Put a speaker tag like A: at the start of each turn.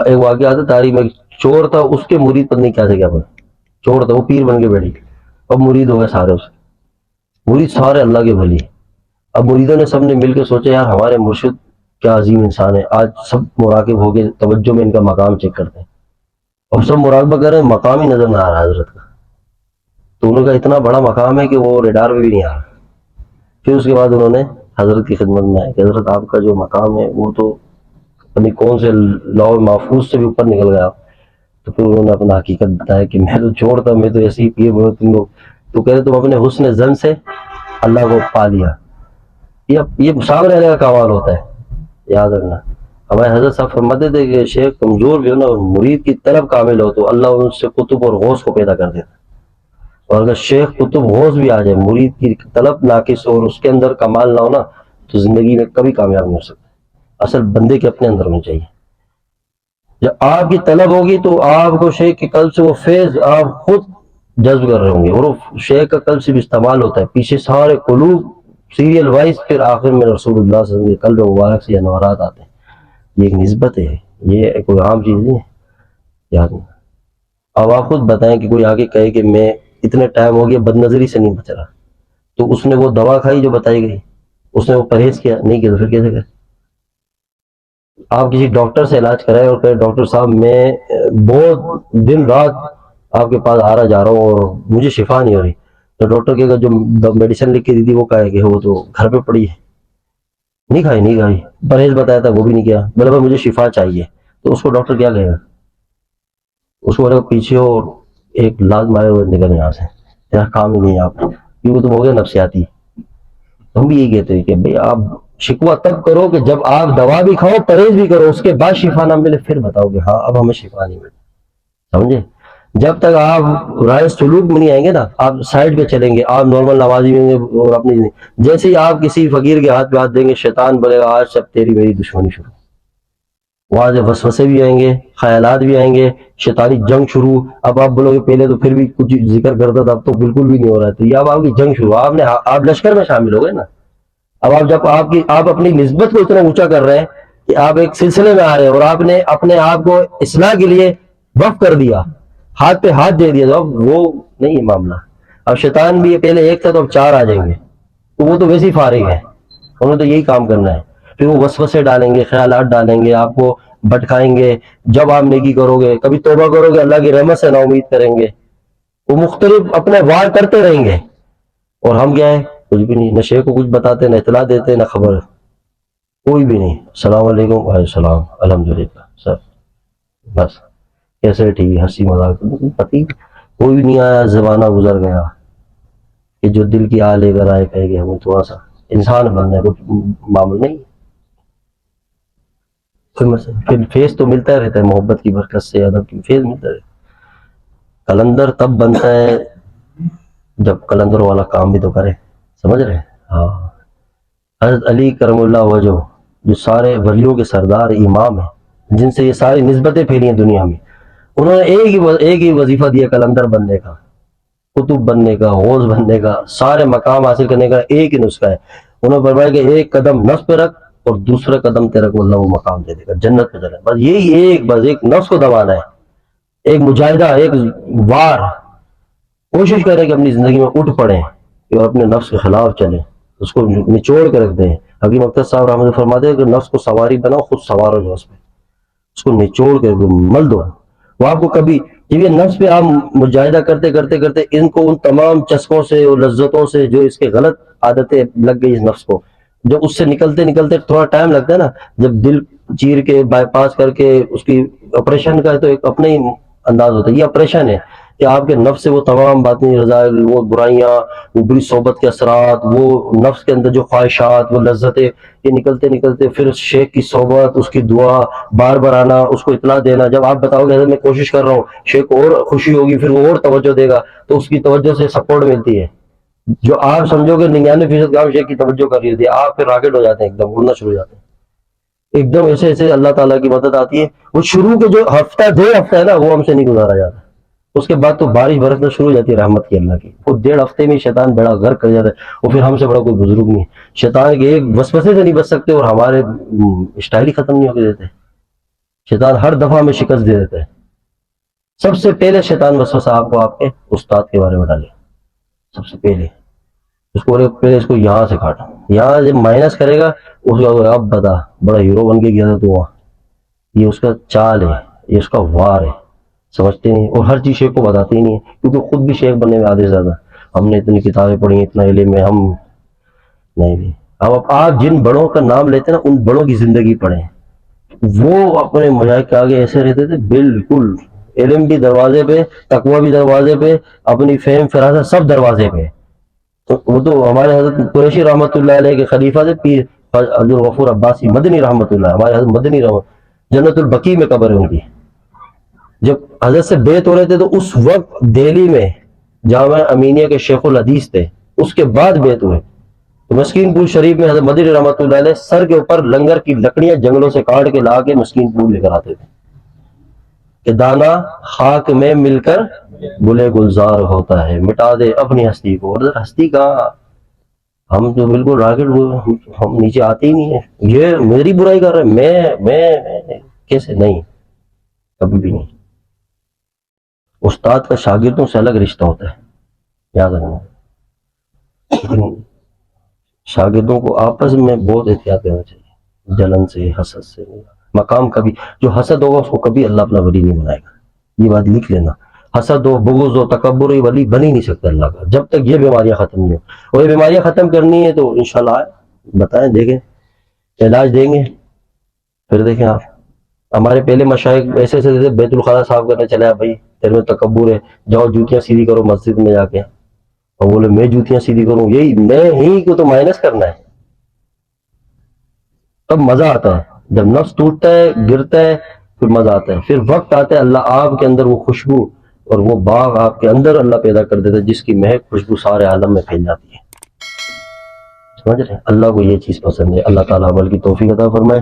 A: ایک واقعہ تھا تاریخ میں، چور تھا، اس کے مرید پتہ نہیں کیا سے کیا بنا، چور تھا وہ پیر بن کے بیٹھی، اب مرید ہو گئے سارے، اس مرید سارے اللہ کے ولی۔ اب مریدوں نے سب نے مل کے سوچا یار ہمارے مرشد کیا عظیم انسان ہے، آج سب مراقب ہو کے توجہ میں ان کا مقام چیک کرتے ہیں، اور سب مراقبہ کر رہے ہیں، مقام ہی نظر نہ آ رہا حضرت کا، تو انہوں کا اتنا بڑا مقام ہے کہ وہ ریڈار میں بھی نہیں آ رہا۔ پھر اس کے بعد انہوں نے حضرت کی خدمت میں آئے کہ حضرت آپ کا جو مقام ہے وہ تو اپنی کون سے لوح محفوظ سے بھی اوپر نکل گیا۔ تو پھر انہوں نے اپنا حقیقت بتایا کہ میں تو چور تھا، میں تو ایسے ہی پیے بہت تم لوگ، تو کہہ رہے تم اپنے حسن زن سے اللہ کو پا لیا۔ یہ مشاور رہنے کا کمال ہوتا ہے، یاد رکھنا۔ ہمارے حضرت صاحب فرماتے تھے کہ شیخ کمزور بھی ہو نا، مرید کی طلب کامل ہو تو اللہ ان سے قطب اور غوث کو پیدا کر دیتا، اور اگر شیخ قطب غوث بھی آ جائے، مرید کی طلب ناقص ہو اور اس کے اندر کمال نہ ہو نا، تو زندگی میں کبھی کامیاب نہیں ہو سکتا۔ اصل بندے کے اپنے اندر ہونی چاہیے، جب آپ کی طلب ہوگی تو آپ کو شیخ کے قلب سے وہ فیض آپ خود جذب کر رہے ہوں گے، اور وہ شیخ کا قلب سے بھی استعمال ہوتا ہے، پیچھے سارے قلوب سیریل وائز، پھر آخر میں رسول اللہ صلی اللہ علیہ وسلم کے قلب مبارک سے انوارات آتے ہیں۔ یہ ایک نسبت ہے، یہ کوئی عام چیز نہیں ہے، یاد نہیں۔ اب آپ خود بتائیں کہ کوئی آگے کہے کہ میں اتنے ٹائم ہو گیا بد نظری سے نہیں بچ رہا، تو اس نے وہ دوا کھائی جو بتائی گئی، اس نے وہ پرہیز کیا نہیں کیا، تو پھر کیسے کرے؟ آپ کسی ڈاکٹر سے علاج کرائے اور کہے ڈاکٹر صاحب میں بہت دن رات آپ کے پاس آ رہا جا رہا ہوں اور مجھے شفا نہیں ہو رہی، تو ڈاکٹر کہے گا جو میڈیسن لکھ کے دی تھی وہ کہا ہے کہ وہ تو گھر پہ پڑی ہے، نہیں کھائی، پرہیز بتایا تھا وہ بھی نہیں کیا، بولے بھائی مجھے شفا چاہیے، تو اس کو ڈاکٹر کیا کہے گا؟ اس کو بولے پیچھے اور ایک لاز مارے ہوئے نکل یہاں سے، یار کام ہی نہیں ہے آپ کو، کیونکہ تم ہو گئے نفسیاتی۔ ہم بھی یہی کہتے ہیں کہ بھائی آپ شکوہ تب کرو کہ جب آپ دوا بھی کھاؤ، پرہیز بھی کرو، اس کے بعد شفا نہ ملے پھر بتاؤ کہ ہاں اب ہمیں شفا نہیں ملے، سمجھے؟ جب تک آپ رائے سلوک میں نہیں آئیں گے نا، آپ سائڈ پہ چلیں گے، آپ نارمل نمازی ہوں گے اور اپنی جیسے ہی آپ کسی فقیر کے ہاتھ پہ ہاتھ دیں گے، شیطان بولے گا آج سب تیری میری دشمنی شروع، وہاں سے وسوسے بھی آئیں گے، خیالات بھی آئیں گے، شیطانی جنگ شروع۔ اب آپ بولو گے پہلے تو پھر بھی کچھ ذکر کرتا تھا، اب تو بالکل بھی نہیں ہو رہا ہے، تو یہ اب آپ کی جنگ شروع، آپ لشکر میں شامل ہو گئے نا۔ اب آپ جب آپ اپنی نسبت کو اتنا اونچا کر رہے ہیں کہ آپ ایک سلسلے میں آ رہے ہیں اور آپ نے اپنے آپ کو اصلاح کے لیے وقف کر دیا، ہاتھ پہ ہاتھ دے دیا، تو اب وہ نہیں ہے معاملہ۔ اب شیطان بھی پہلے ایک تھا تو اب چار آ جائیں گے، تو وہ تو ویسے ہی فارغ ہے، انہوں نے تو یہی کام کرنا ہے، پھر وہ وسوسے ڈالیں گے، خیالات ڈالیں گے، آپ کو بھٹکائیں گے۔ جب آپ نیکی کرو گے، کبھی توبہ کرو گے، اللہ کی رحمت سے نا امید کریں گے، وہ مختلف اپنے وار کرتے رہیں گے، اور ہم کیا ہے کچھ بھی نہیں، نہ شیخ کو کچھ بتاتے، نہ اطلاع دیتے، نہ خبر، کوئی بھی نہیں۔ السلام علیکم، وعلیکم السلام، الحمدللہ سر، بس کیسے ٹھیک، ہنسی مذاق، پتی کوئی بھی نہیں آیا، زمانہ گزر گیا کہ جو دل کی آہ لے کر آئے کہے کہ ہمیں تھوڑا سا انسان بننا ہے، کچھ معمول نہیں، پھر فیس تو ملتا رہتا ہے، محبت کی برکت سے ادب کی فیس ملتا رہتا ہے۔ کلندر تب بنتا ہے جب کلندر والا کام بھی تو کرے، سمجھ رہے ہیں؟ ہاں، حضرت علی کرم اللہ وجہ جو سارے ولیوں کے سردار امام ہیں، جن سے یہ ساری نسبتیں پھیلی ہیں دنیا میں، انہوں نے ایک ہی وظیفہ دیا کلندر بننے کا، قطب بننے کا، غوث بننے کا، سارے مقام حاصل کرنے کا ایک ہی نسخہ ہے۔ انہوں نے فرمایا کہ ایک قدم نفس پہ رکھ اور دوسرا قدم تیرے کو اللہ وہ مقام دے دے گا، جنت پہ چلے، بس یہی ایک نفس کو دبانا ہے، ایک مجاہدہ، ایک وار، کوشش کریں کہ اپنی زندگی میں اٹھ پڑیں اور اپنے نفس کے خلاف چلیں، اس کو نچوڑ کے رکھ دیں۔ حکیم اختر صاحب رحمۃ اللہ فرماتے ہیں کہ نفس کو سواری بناؤ، خود سوار ہو جاؤ اس پہ، اس کو نچوڑ کے مل دو، وہ آپ کو کبھی جب یہ نفس پہ آپ مجاہدہ کرتے کرتے کرتے ان کو ان تمام چسکوں سے اور لذتوں سے جو اس کے غلط عادتیں لگ گئی اس نفس کو، جب اس سے نکلتے نکلتے تھوڑا ٹائم لگتا ہے نا، جب دل چیر کے بائی پاس کر کے اس کی آپریشن کا تو ایک اپنا ہی انداز ہوتا ہے، یہ آپریشن ہے کہ آپ کے نفس سے وہ تمام باطنی رذائل، وہ برائیاں، وہ بری صحبت کے اثرات، وہ نفس کے اندر جو خواہشات، وہ لذتیں، یہ نکلتے نکلتے پھر شیخ کی صحبت، اس کی دعا، بار بار آنا، اس کو اطلاع دینا، جب آپ بتاؤ گے میں کوشش کر رہا ہوں، شیخ کو اور خوشی ہوگی، پھر وہ اور توجہ دے گا، تو اس کی توجہ سے سپورٹ ملتی ہے۔ جو آپ سمجھو گے 99% کام شیخ کی توجہ کر رہی ہوتی ہے، آپ پھر راکٹ ہو جاتے ہیں، ایک دم اڑنا شروع ہو جاتے ہیں، ایک دم ایسے ایسے اللہ تعالیٰ کی مدد آتی ہے۔ وہ شروع کے جو ہفتہ 1.5 ہفتہ ہے نا، وہ ہم سے نہیں گزارا جاتا، اس کے بعد تو بارش برسنا شروع ہو جاتی ہے رحمت کی اللہ کی، وہ 1.5 ہفتے میں شیطان بڑا غرق کر جاتا ہے، اور پھر ہم سے بڑا کوئی بزرگ نہیں ہے، شیطان کے ایک وسوسے سے نہیں بچ سکتے اور ہمارے اسٹائل ہی ختم نہیں ہونے دیتے۔ شیطان ہر دفعہ میں شکست دے دیتا ہے. سب سے پہلے شیطان وسوسہ آپ کو آپ کے استاد کے بارے میں ڈالے. سب سے پہلے اس کو پہلے اس کو یہاں سے کاٹا. یہاں جب مائنس کرے گا اس کا اب بتا بڑا ہیرو بن کے گیا تھا تو وہاں. یہ اس کا چال ہے, یہ اس کا وار ہے. سمجھتے نہیں, اور ہر چیز شیخ کو بتاتے ہی نہیں ہے, کیونکہ خود بھی شیخ بننے میں آدھے زیادہ ہم نے اتنی کتابیں پڑھی, اتنا علم ہے, ہم نہیں. اب آپ جن بڑوں کا نام لیتے ہیں نا, ان بڑوں کی زندگی پڑھیں. وہ اپنے مذاہب کے آگے ایسے رہتے تھے بالکل, علم بھی دروازے پہ, تقوی بھی دروازے پہ, اپنی فہم فراست سب دروازے پہ. تو وہ تو ہمارے حضرت قریشی رحمۃ اللہ علیہ کے خلیفہ تھے, پیر عبد الغفور عباسی مدنی رحمۃ اللہ, ہمارے حضرت مدنی رحمۃ, جنت البقیع میں قبر ہے ان کی. جب حضرت سے بیعت ہو رہے تھے تو اس وقت دہلی میں جامعہ امینیہ کے شیخ الحدیث تھے, اس کے بعد بیعت ہوئے. تو مسکین پور شریف میں حضرت مدنی رحمۃ اللہ علیہ سر کے اوپر لنگر کی لکڑیاں جنگلوں سے کاٹ کے لا کے مسکین پور لے کر آتے تھے کہ دانا خاک میں مل کر گلے گلزار ہوتا ہے, مٹا دے اپنی ہستی کو. اور ہستی کہاں, ہم تو بالکل راکٹ, ہم نیچے آتے ہی نہیں ہے. یہ میری برائی کر رہے ہیں, میں کیسے, نہیں, کبھی بھی نہیں. استاد کا شاگردوں سے الگ رشتہ ہوتا ہے, یاد رکھنا. شاگردوں کو آپس میں بہت احتیاط دینا چاہیے, جلن سے, حسد سے. مقام کبھی, جو حسد ہوگا اس کو کبھی اللہ اپنا ولی نہیں بنائے گا, یہ بات لکھ لینا. حسد ہو, بغض ہو, تکبر ہو, ولی بن ہی نہیں سکتا اللہ کا جب تک یہ بیماریاں ختم نہیں ہو. اور یہ بیماریاں ختم کرنی ہے تو انشاءاللہ بتائیں, دیکھیں, علاج دیں گے. پھر دیکھیں آپ, ہمارے پہلے مشائخ ایسے ایسے تھے, بیت الخلا صاف کرنے چلے, بھائی تیرے میں تکبر ہے, جاؤ جوتیاں سیدھی کرو مسجد میں جا کے. اور بولے میں جوتیاں سیدھی کروں, یہی میں ہی کو تو مائنس کرنا ہے. تب مزہ آتا ہے, جب نفس ٹوٹتا ہے, گرتا ہے, پھر مزہ آتا ہے. پھر وقت آتا ہے, اللہ آپ کے اندر وہ خوشبو اور وہ باغ آپ کے اندر اللہ پیدا کر دیتا ہے, جس کی مہک خوشبو سارے عالم میں پھیل جاتی ہے. سمجھ رہے ہیں, اللہ کو یہ چیز پسند ہے. اللہ تعالیٰ عمل کی توفیق عطا فرمائے.